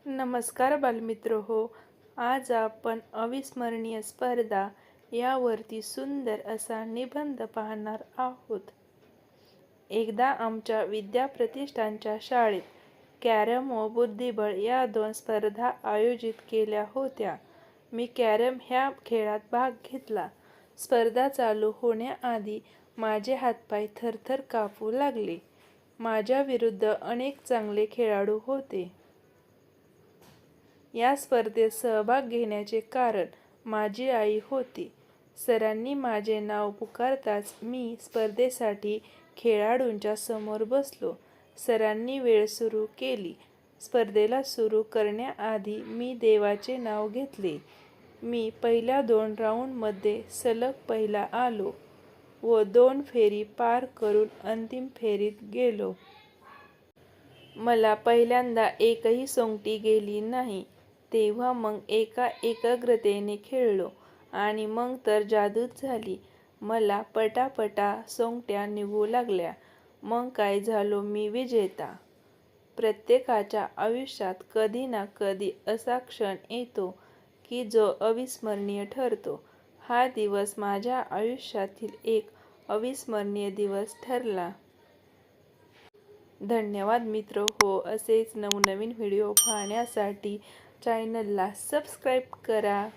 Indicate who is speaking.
Speaker 1: नमस्कार बालमित्र हो. आज आपण अविस्मरणीय स्पर्धा यावरती सुंदर असा निबंध पाहणार आहोत. एकदा आमच्या विद्याप्रतिष्ठानच्या शाळेत कॅरम व बुद्धिबळ या दोन स्पर्धा आयोजित केल्या होत्या. मी कॅरम ह्या खेळात भाग घेतला. स्पर्धा चालू होण्याआधी माझे हातपाय थरथर कापू लागले. माझ्या विरुद्ध अनेक चांगले खेळाडू होते. या स्पर्धेत सहभाग घेण्याचे कारण माझी आई होती. सरांनी माझे नाव पुकारताच मी स्पर्धेसाठी खेळाडूंच्या समोर बसलो. सरांनी वेळ सुरू केली. स्पर्धेला सुरू करण्याआधी मी देवाचे नाव घेतले. मी पहिल्या 2 राऊंडमध्ये सलग पहिला आलो व 2 फेरी पार करून अंतिम फेरीत गेलो. मला पहिल्यांदा एकही सोंगटी गेली नाही. तेव्हा मग एका एकाग्रतेने खेळलो आणि मग तर जादूच झाली. मला पटापटा सोंगट्या निघू लागल्या. मग काय झालो मी विजेता. प्रत्येकाच्या आयुष्यात कधी ना कधी असा क्षण येतो की जो अविस्मरणीय ठरतो. हा दिवस माझ्या आयुष्यातील एक अविस्मरणीय दिवस ठरला. धन्यवाद मित्र हो. असेच नवनवीन व्हिडिओ पाहण्यासाठी चॅनलला सबस्क्राईब करा.